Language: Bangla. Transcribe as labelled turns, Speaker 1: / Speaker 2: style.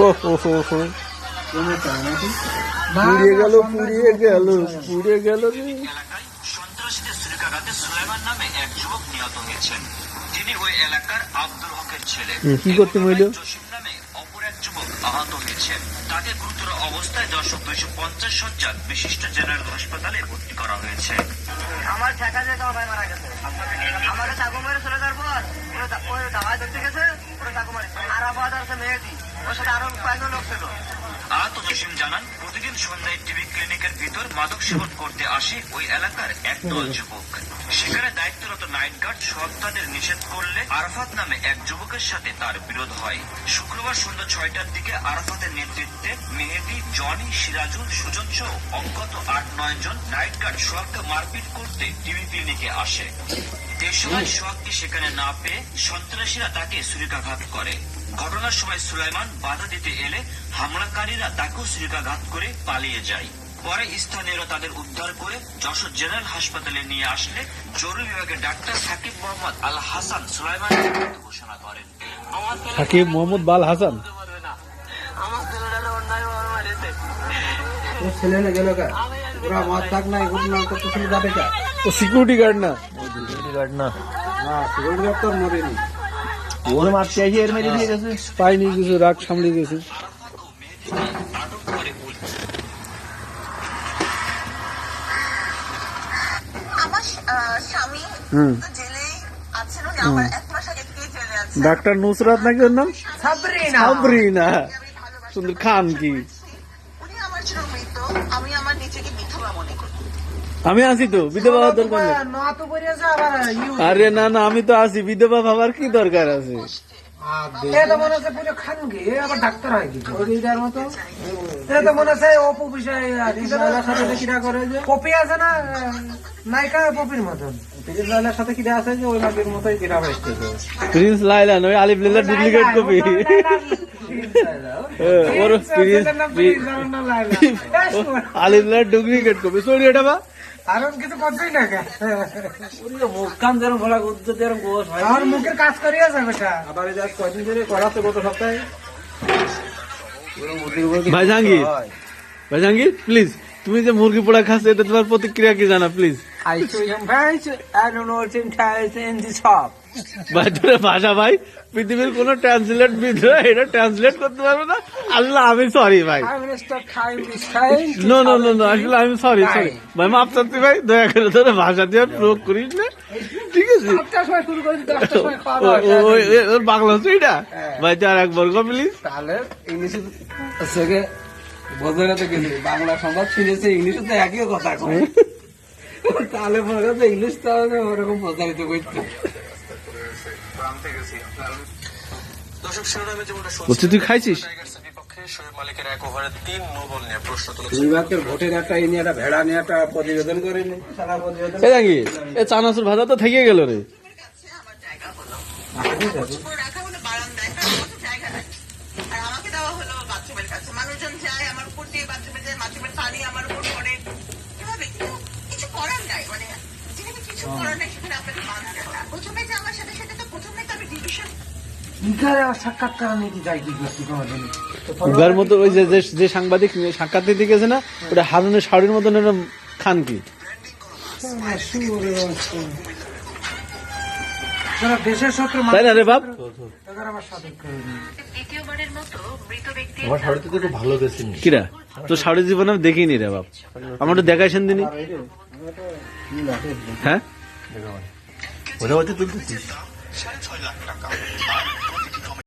Speaker 1: ও হো হো হো, পুড়িয়ে গেল পুড়িয়ে গেল পুড়িয়ে গেল রে।
Speaker 2: এলাকায় সন্ত্রাসীদের ছুরিকাঘাতে সুলাইমান নামে এক যুবক নিহত হয়েছেন। তিনি ওই এলাকার আব্দুল হকের ছেলে।
Speaker 1: কি করতে হইল?
Speaker 2: জসিম নামে অপর এক যুবক আহত হয়েছেন। তাকে গুরুতর অবস্থায় 250 শয্যার বিশিষ্ট জেনারেল হাসপাতালে ভর্তি করা হয়েছে।
Speaker 3: আমার ঠেকা যে তোমার ভাই মারা গেছে, আমাকে চাকু মেরে চলে যাওয়ার পর ওই দাওয়ায় ধরতে গেছে, ওরা চাকু মারে। আর আবার আছে মেয়েটি, ওর সাথে আরো কয়েকজন লোক ছিল।
Speaker 2: আহত জসিম জানান, প্রতিদিন সন্ধ্যায় টিবি ক্লিনিকের ভিতর মাদক সেবন করতে আসে ওই এলাকার একদল যুবক। সেখানে দায়িত্বরত নাইট গার্ড সোহাগ নিষেধ করলে আরাফাত নামে এক যুবকের সাথে তার বিরোধ হয়। শুক্রবার সন্ধ্যা 6টার দিকে আরাফাতের নেতৃত্বে মেহেদী, জনি, সিরাজুল, সুজন সহ অজ্ঞাত 8-9 জন নাইট গার্ড সোহাগকে মারপিট করতে টিবি ক্লিনিকে আসে। এই সময় সোহাগকে সেখানে না পেয়ে সন্ত্রাসীরা তাকে ছুরিকাঘাত করে। ঘটনার সময় সুলাইমান বাধা দিতে এলে হামলাকারীরা তাকেও ছুরিকাঘাত করে পালিয়ে যায়। পরে স্থানীয়রা তাদের উদ্ধার করে যশোর জেনারেল হাসপাতালে নিয়ে আসলে জরুরি বিভাগের ডাক্তার সাকিব মোহাম্মদ আল হাসান সুলাইমানকে মৃত ঘোষণা করেন।
Speaker 1: সাকিব মোহাম্মদ বাল হাসান
Speaker 3: আমার ছেলেটা অন্যায় মারেছে।
Speaker 4: ছেলে না গেল কা ওরা মাছ থাক না ঘটনা করতে ছিল যাবে কা?
Speaker 1: ও সিকিউরিটি গার্ড না?
Speaker 4: সিকিউরিটি গার্ড তো মরেনি।
Speaker 1: ওর মারতে আসি এর মেরে দিয়ে গেছে, পাইনি কিছু, রাগ সামলে গেছে।
Speaker 2: আটক করে পুলিশ।
Speaker 5: আমার স্বামী তো জেলেই আছেন, উনি আমার 1 মাস আগে থেকে জেলে আছেন।
Speaker 1: ডাক্তার নুসরাত নাকি ওর নাম?
Speaker 4: সাবরিনা।
Speaker 1: সাবরিনা।
Speaker 5: আমি ভালোবাসি।
Speaker 1: সুন্দর খান কি?
Speaker 5: উনি আমার ছিল মৃত, আমি আমার নিজেকে বিধবা মনে করি।
Speaker 1: আমি আছি তো, বিধবা হওয়ার দরকার নেই।
Speaker 4: না তো বলে যা আবার
Speaker 1: আরে না না, আমি তো আছি, বিধবা ভাবার কি দরকার আছে?
Speaker 4: এ তো মনে হচ্ছে পুরো খানগে, এ আবার ডাক্তার হয় কি ওইটার মতো। এ তো মনে হচ্ছে অপু বিষয় সাথে কিরা করে যে কপি আছে না, নায়িকা পপির মতন প্রিন্স লাইলার সাথে কিরা আছে যে ওই নাগের মতোই কিরা বেসতে।
Speaker 1: প্রিন্স লাইলা নয়, আলিফ লাইলার ডুপ্লিকেট কপি। ওর আলিফ লাইলার ডুপ্লিকেট কপি। সরি এটা বা
Speaker 4: আর কিছু করছেই না কে মুখ কান যেরকম ভোলা উদ্যোগ যেরকম গোস হয় আর মুখের কাজ করিয়া যাবে আবার যা কদিন ধরে করাতে গত সপ্তাহে।
Speaker 1: ভাই জাহাঙ্গীর, ভাই জাহাঙ্গীর প্লিজ, তুমি যে মুরগি পোড়া খাচ্ছ এটা তোমার প্রতিক্রিয়া কি জানা please?
Speaker 4: I saw young guys, I don't know what's in the shop.
Speaker 1: ভাই তোর ভাষা ভাই পৃথিবীর কোন ট্রান্সলেট বিদ্রোহ এটা ট্রান্সলেট করতে পারবে না। আল্লাহ আমি সরি ভাই।
Speaker 4: I'm gonna start trying this time.
Speaker 1: No no no no, আসলে আমি সরি সরি ভাই, মাফ চাচ্ছি ভাই, দয়া করে তোর ভাষা দিয়ে আর প্রয়োগ করিস না, ঠিক আছে?
Speaker 4: 8টার সময় শুরু করি, 10টার সময় খাওয়া দাওয়া।
Speaker 1: ওর বাংলা হচ্ছে এটা ভাই, চার এক বর্গ প্লিজ।
Speaker 4: তাহলে ইংলিশে থেকে বোঝানো তো গেলি বাংলা সংবাদ শুনেছে, ইংলিশে তো একই কথা কয়। তাহলে মনে করছে ইংলিশ তাহলে ওরকম প্রচারিত করতে।
Speaker 2: দর্শক শিরোনামে যেমনটা
Speaker 1: বলছি তুই খাইছিস?
Speaker 2: টাইগার্সের বিপক্ষে শোয়েব মালিকের 1 ওভারে 3 নো বল নিয়ে প্রশ্ন তুলেছে।
Speaker 4: নির্বাচনের ভোটের একটা এই নিয়ে একটা ভেড়া নিয়ে একটা প্রতিবেদন করেনি, সারা প্রতিবেদন।
Speaker 1: এ জাহাঙ্গীর, এ চানাচুর ভাজা তো থেকে গেল রে।
Speaker 5: কাছে আমার জায়গা হলো উপর রাখা হলো বারান্দায়, তার মতো জায়গা নাই। আর আমাকে দেওয়া হলো বাথরুমের কাছে। মানুষজন যায় আমার উপর দিয়ে, বাথরুমে যায়, বাথরুমের পানি আমার উপর পড়ে, এভাবে কিছু করার নাই। মানে যেখানে কিছু করার নাই সেখানে আপনাকে মানতে হয়। প্রথমে যে আমার সাথে সাথে তো প্রথমে তো আমি ডিভিশন
Speaker 4: ইকারে আমার সাক্ষাৎকার নিতে যাই কি করছি কোনোদিন।
Speaker 1: উগার মতো ওই যে যে সাংবাদিক সাক্ষাৎ দিতে গেছে না, ওটা হারুনের শাড়ির মতন এরকম খান কি?
Speaker 4: দেশের শত্রু
Speaker 1: তাই না রে বাপ?
Speaker 4: আমার সাথে
Speaker 5: দ্বিতীয়বারের মতো মৃত ব্যক্তি
Speaker 6: আমার শাড়িতে তো খুব ভালো গেছে।
Speaker 1: কিরা তো শাড়ি জীবনে আমি দেখিনি রে বাপ, আমার তো দেখাইছেন দিনই। হ্যাঁ
Speaker 6: ওটা হচ্ছে তুলতেছিস।
Speaker 2: 6.5 লাখ টাকা।